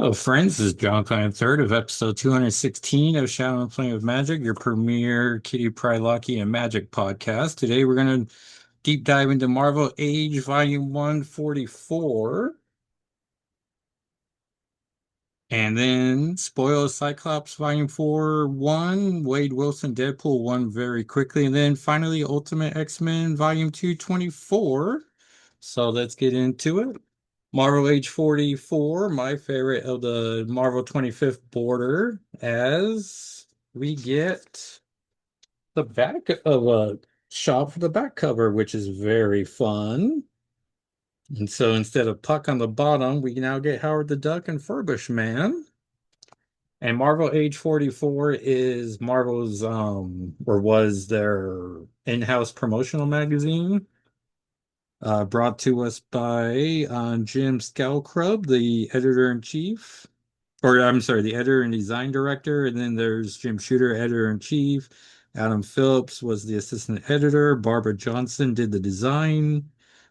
Hello, friends. This is John Clan third of episode 216 of Shadow and Playing with Magic, your premier Kitty Pryde Locky and Magic podcast. Today we're going to deep dive into Marvel Age Volume 144 and then spoil Cyclops Volume 4 1, Wade Wilson Deadpool 1 very quickly, and then finally Ultimate X-Men Volume 224. So let's get into it. Marvel Age 44, my favorite of the Marvel 25th border, as we get the back of a shop for the back cover, which is very fun. And so instead of Puck on the bottom, we now get Howard the Duck and Furbush Man. And Marvel Age 44 is Marvel's or was their in-house promotional magazine, brought to us by Jim Scalcrub, the editor-in-chief, or I'm sorry, the editor and design director. And then there's Jim Shooter, editor-in-chief. Adam Phillips was the assistant editor. Barbara Johnson did the design.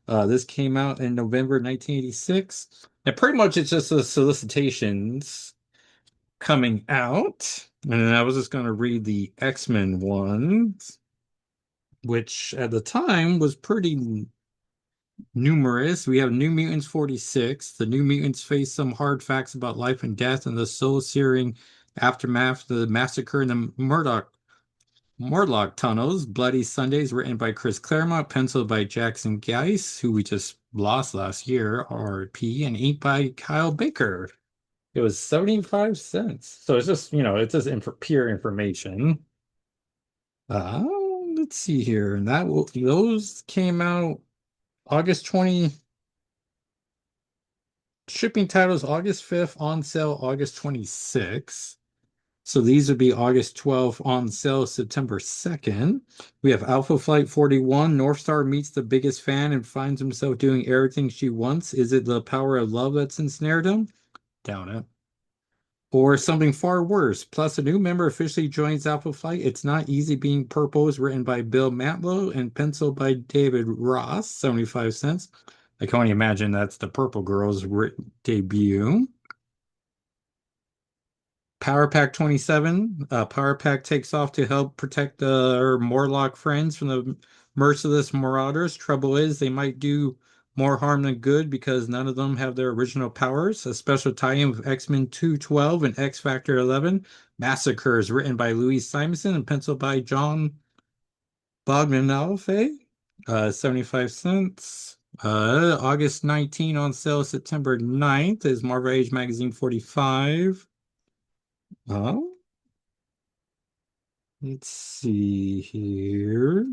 This came out in November 1986. And pretty much it's just the solicitations coming out. And then I was just going to read the X-Men one, which at the time was pretty numerous. We have New Mutants 46. The New Mutants face some hard facts about life and death and the soul-searing aftermath of the massacre in the Morlock tunnels. Bloody Sundays, written by Chris Claremont, penciled by Jackson Geiss, who we just lost last year, RP, and inked by Kyle Baker. It was 75 cents. So it's just, it's just pure information. Uh, let's see here. And those came out August 20. Shipping titles August 5th, on sale August 26th. So these would be August 12th, on sale September 2nd. We have Alpha Flight 41. North Star meets the biggest fan and finds himself doing everything she wants. Is it the power of love that's ensnared him? Doubt it. Or something far worse. Plus, a new member officially joins Alpha Flight. It's Not Easy Being Purple is written by Bill Mantlo and penciled by David Ross, 75 cents. I can only imagine that's the Purple Girl's debut. Power Pack 27. Power Pack takes off to help protect our Morlock friends from the merciless marauders. Trouble is, they might do more harm than good because none of them have their original powers. A special tie-in with X-Men 212 and X Factor 11. Massacres, written by Louise Simonson and penciled by John Bogdanove. 75 cents. August 19 on sale, September 9th is Marvel Age Magazine 45. Oh, let's see here.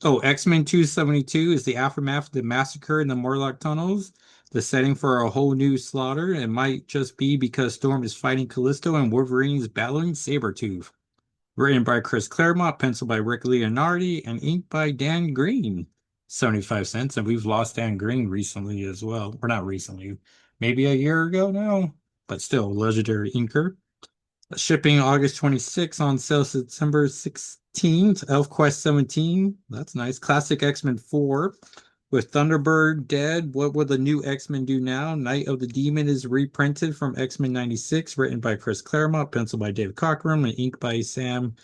Oh, X-Men 272 is the aftermath of the massacre in the Morlock tunnels, the setting for a whole new slaughter. It might just be because Storm is fighting Callisto and Wolverine's battling Sabretooth. Written by Chris Claremont, penciled by Rick Leonardi, and inked by Dan Green. 75 cents. And we've lost Dan Green recently as well. Or not recently, maybe a year ago now, but still legendary inker. Shipping August 26th, on sale September 16th. ElfQuest 17. That's nice. Classic X-Men 4. With Thunderbird dead, what will the new X-Men do now? Night of the Demon is reprinted from X-Men 96, written by Chris Claremont, penciled by Dave Cockrum, and inked by Sam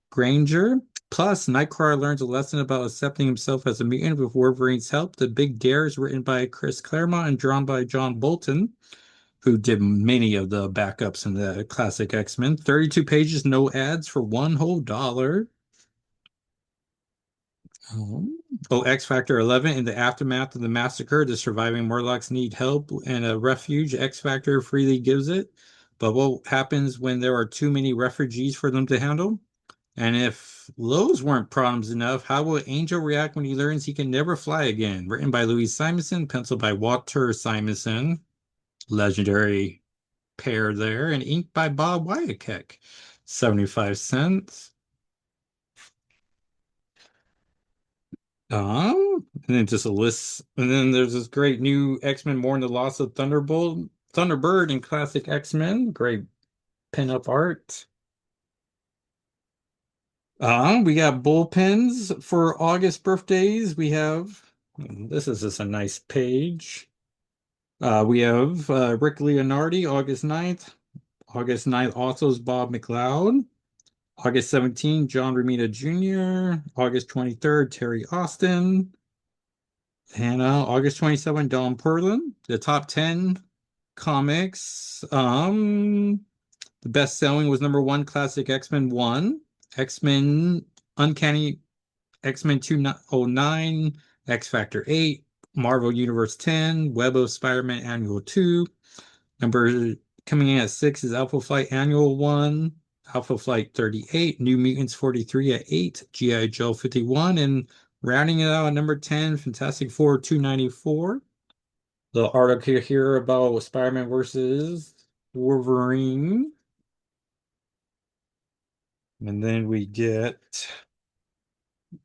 Granger. Plus, Nightcrawler learns a lesson about accepting himself as a mutant with Wolverine's help. The Big Dare is written by Chris Claremont and drawn by John Bolton, who did many of the backups in the classic X-Men. 32 pages, no ads for one whole dollar. Oh, X Factor 11. In the aftermath of the massacre, the surviving Morlocks need help and a refuge. X Factor freely gives it. But what happens when there are too many refugees for them to handle? And if Lowe's weren't problems enough, how will Angel react when he learns he can never fly again? Written by Louise Simonson, penciled by Walter Simonson. Legendary pair there, and inked by Bob Wyakek. 75 cents. And then just a list. And then there's this great new X-Men Mourn the Loss of Thunderbird and classic X-Men. Great pin-up art. We got bullpens for August birthdays. We have, this is just a nice page. We have Rick Leonardi, August 9th. August 9th also is Bob McLeod. August 17th, John Romita Jr. August 23rd, Terry Austin. And August 27th, Don Perlin. The top 10 comics. The best selling was number one, Classic X-Men 1, X-Men Uncanny X-Men 209, X Factor 8, Marvel Universe 10, Web of Spider-Man Annual 2. Number coming in at 6 is Alpha Flight Annual 1, Alpha Flight 38, New Mutants 43 at 8, G.I. Joe 51, and rounding it out at number 10, Fantastic Four 294. The article here about Spider-Man versus Wolverine. And then we get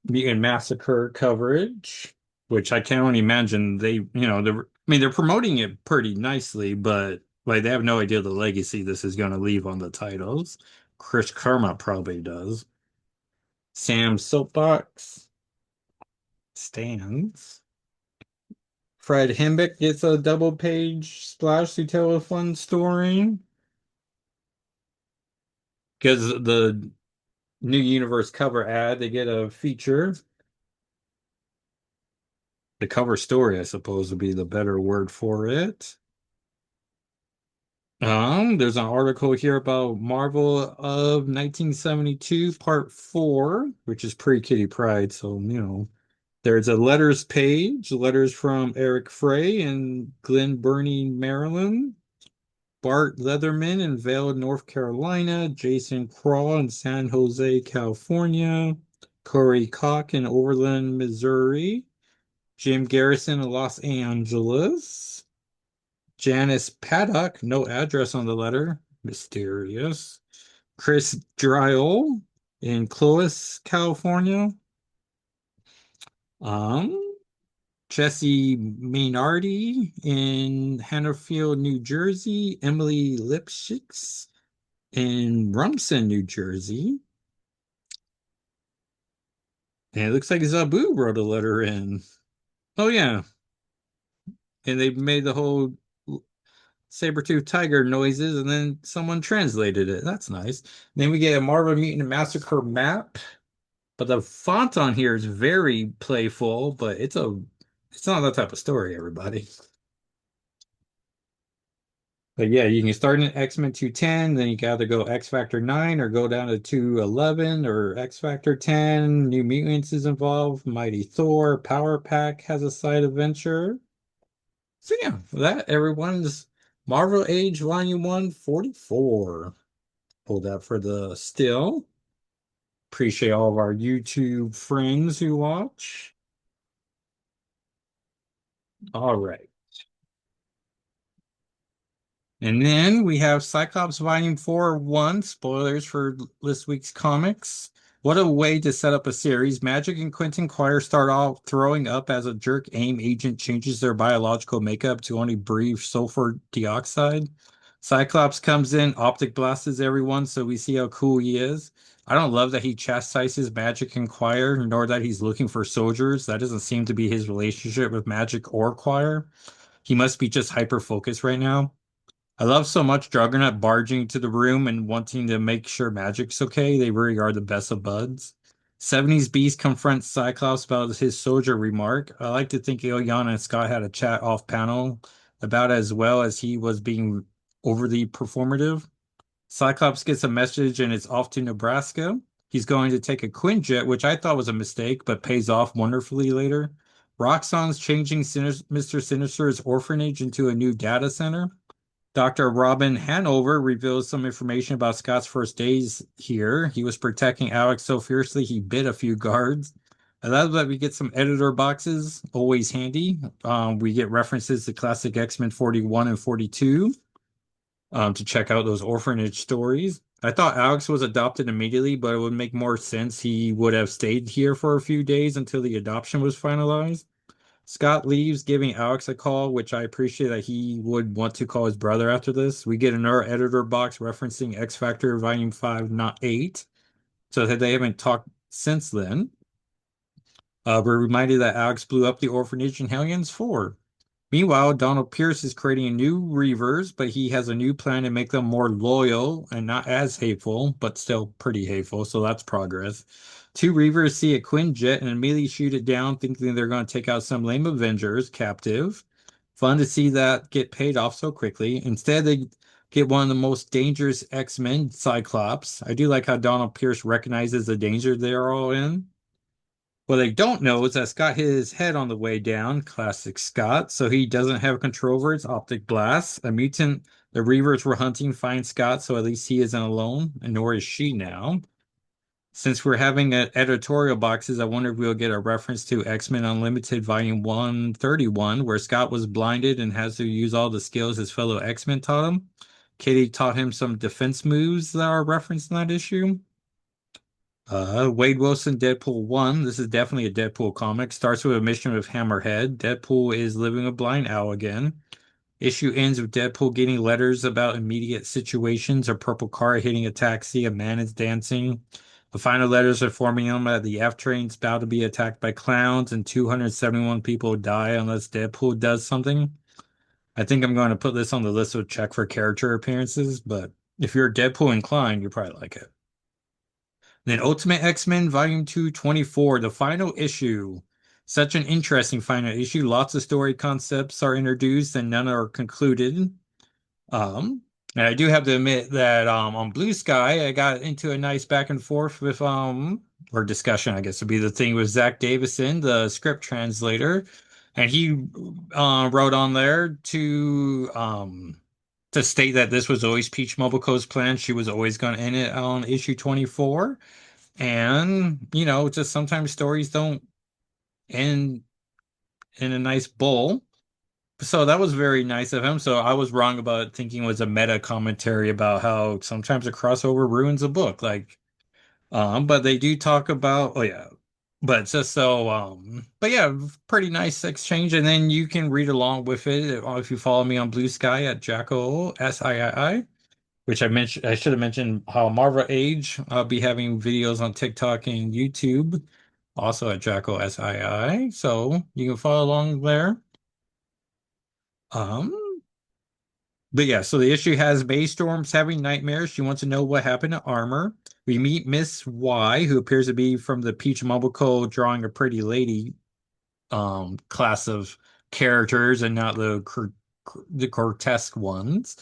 Mutant Massacre coverage, which I can only imagine they're promoting it pretty nicely, but like they have no idea the legacy this is going to leave on the titles. Chris Karma probably does. Sam's Soapbox stands. Fred Hembeck gets a double page splash to tell a fun story. Because the new universe cover ad, they get a feature. The cover story, I suppose, would be the better word for it. There's an article here about Marvel of 1972, Part 4, which is pre-Kitty Pryde. So, there's a letters page, letters from Eric Frey in Glen Burnie, Maryland, Bart Leatherman in Vail, North Carolina, Jason Craw in San Jose, California, Corey Koch in Overland, Missouri, Jim Garrison in Los Angeles, Janice Paddock, no address on the letter, mysterious. Chris Dryle in Clovis, California. Um, Jesse Maynardi in Hannaford, New Jersey. Emily Lipschitz in Rumson, New Jersey. And it looks like Zabu wrote a letter in. Oh, yeah. And they made the whole saber-tooth tiger noises, and then someone translated it. That's nice. Then we get a Marvel Mutant Massacre map, but the font on here is very playful, but it's not that type of story, everybody. But yeah, you can start in X-Men 210, then you can either go X Factor 9 or go down to 211 or X Factor 10. New Mutants is involved. Mighty Thor, Power Pack has a side adventure. So yeah, that everyone's Marvel Age Volume 1 44. Pulled up for the still. Appreciate all of our YouTube friends who watch. All right. And then we have Cyclops Volume 4 1, spoilers for this week's comics. What a way to set up a series. Magic and Quentin Quire start off throwing up as a jerk AIM agent changes their biological makeup to only breathe sulfur dioxide. Cyclops comes in, optic blasts everyone, so we see how cool he is. I don't love that he chastises Magic and Quire, nor that he's looking for soldiers. That doesn't seem to be his relationship with Magic or Quire. He must be just hyper focused right now. I love so much Juggernaut barging into the room and wanting to make sure Magic's okay. They really are the best of buds. 70s Beast confronts Cyclops about his soldier remark. I like to think Ilyana and Scott had a chat off panel about as well as he was being overly performative. Cyclops gets a message and it's off to Nebraska. He's going to take a Quinjet, which I thought was a mistake, but pays off wonderfully later. Roxxon's changing Mr. Sinister's orphanage into a new data center. Dr. Robin Hanover reveals some information about Scott's first days here. He was protecting Alex so fiercely he bit a few guards. I love that we get some editor boxes, always handy. We get references to classic X-Men 41 and 42 to check out those orphanage stories. I thought Alex was adopted immediately, but it would make more sense he would have stayed here for a few days until the adoption was finalized. Scott leaves, giving Alex a call, which I appreciate that he would want to call his brother after this. We get another editor box referencing X Factor Volume 5, not 8. So that they haven't talked since then. We're reminded that Alex blew up the orphanage in Hellions 4. Meanwhile, Donald Pierce is creating new Reavers, but he has a new plan to make them more loyal and not as hateful, but still pretty hateful, so that's progress. Two Reavers see a Quinjet and immediately shoot it down, thinking they're going to take out some lame Avengers captive. Fun to see that get paid off so quickly. Instead, they get one of the most dangerous X-Men, Cyclops. I do like how Donald Pierce recognizes the danger they're all in. What they don't know is that Scott hit his head on the way down, classic Scott, so he doesn't have control over his optic blast. A mutant the Reavers were hunting finds Scott, so at least he isn't alone, and nor is she now. Since we're having editorial boxes, I wonder if we'll get a reference to X-Men Unlimited Volume 131, where Scott was blinded and has to use all the skills his fellow X-Men taught him. Kitty taught him some defense moves that are referenced in that issue. Wade Wilson, Deadpool 1. This is definitely a Deadpool comic. Starts with a mission with Hammerhead. Deadpool is living a blind owl again. Issue ends with Deadpool getting letters about immediate situations, a purple car hitting a taxi, a man is dancing. The final letters informing him that the F train's about to be attacked by clowns and 271 people die unless Deadpool does something. I think I'm going to put this on the list of check for character appearances, but if you're Deadpool inclined, you probably like it. Then Ultimate X-Men Volume 2 24, the final issue. Such an interesting final issue. Lots of story concepts are introduced and none are concluded. Um, and I do have to admit that on Blue Sky, I got into a nice back and forth with or discussion, I guess would be the thing with Zach Davison, the script translator, and he wrote on there to state that this was always Peach Mobico's plan. She was always going to end it on issue 24. And, just sometimes stories don't end in a nice bowl. So that was very nice of him. So I was wrong about thinking it was a meta commentary about how sometimes a crossover ruins a book. But they do talk about, oh yeah. But just so, but yeah, pretty nice exchange. And then you can read along with it if you follow me on Blue Sky at JackalsIII, which I should have mentioned how Marvel Age. I'll be having videos on TikTok and YouTube, also at JackalsIII. So you can follow along there. Um, but yeah, so the issue has Maystorm's having nightmares. She wants to know what happened to Armor. We meet Miss Y, who appears to be from the Peach Mobile Drawing a Pretty Lady class of characters and not the grotesque ones.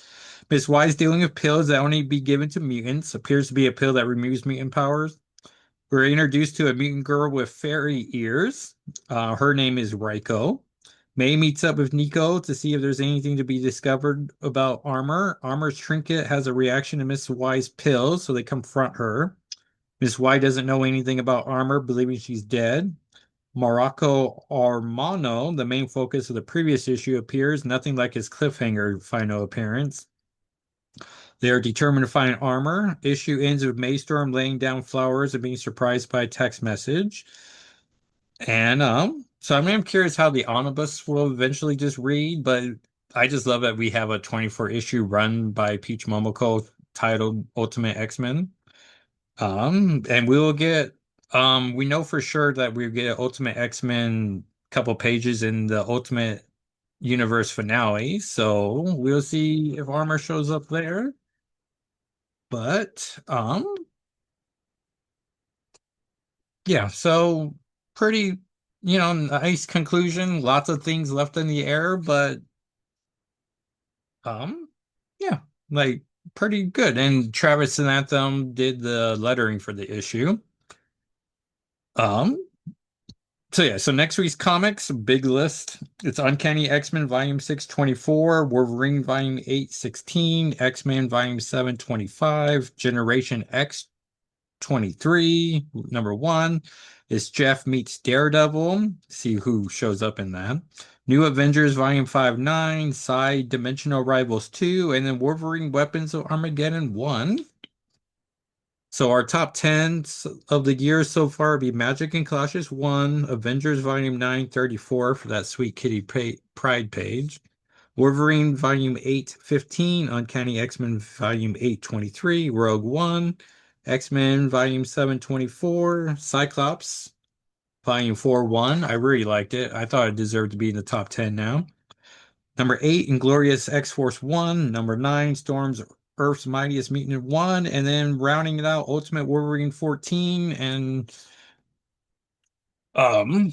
Miss Y is dealing with pills that only be given to mutants. Appears to be a pill that removes mutant powers. We're introduced to a mutant girl with fairy ears. Her name is Raiko. May meets up with Nico to see if there's anything to be discovered about Armor. Armor's trinket has a reaction to Miss Y's pills, so they confront her. Miss Y doesn't know anything about Armor, believing she's dead. Morocco Armano, the main focus of the previous issue, appears, nothing like his cliffhanger final appearance. They are determined to find Armor. Issue ends with Maystorm laying down flowers and being surprised by a text message. And so I'm curious how the omnibus will eventually just read, but I just love that we have a 24 issue run by Peach Momoko titled Ultimate X-Men. And we will get we know for sure that we get Ultimate X-Men couple pages in the Ultimate Universe finale, so we'll see if Armor shows up there. But yeah, so pretty, nice conclusion. Lots of things left in the air, but um, yeah, like pretty good. And Travis and Anthem did the lettering for the issue. Um, so yeah, so next week's comics, big list. It's Uncanny X-Men Volume 624, Wolverine Volume 816, X-Men Volume 725, Generation X 23, number one is Jeff meets Daredevil. See who shows up in that. New Avengers Volume 5 9, Side Dimensional Rivals 2, and then Wolverine Weapons of Armageddon 1. So our top 10 of the year so far would be Magic and Colossus 1, Avengers Volume 9 34 for that Sweet Kitty Pride page. Wolverine Volume 8 15, Uncanny X-Men Volume 8 23, Rogue One, X-Men Volume 7 24, Cyclops Volume 4 1. I really liked it. I thought it deserved to be in the top 10 now. Number 8, Inglorious X-Force 1. Number 9, Storm's Earth's Mightiest Mutant 1. And then rounding it out, Ultimate Wolverine 14. And um,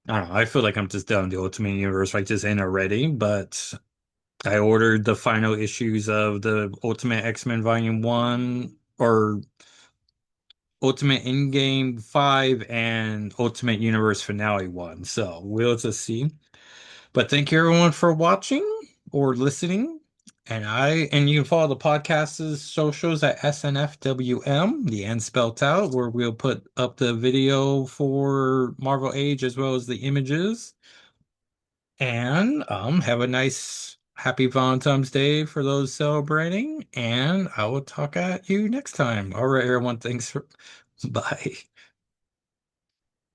I don't know, I feel like I'm just done the Ultimate Universe like just in already, but I ordered the final issues of the Ultimate X-Men Volume 1 or Ultimate Endgame 5 and Ultimate Universe Finale 1. So we'll just see. But thank you everyone for watching or listening. And you can follow the podcast's socials at S&FwM, the end spelled out, where we'll put up the video for Marvel Age as well as the images. And have a nice happy Valentine's Day for those celebrating. And I will talk at you next time. All right, everyone. Thanks for bye.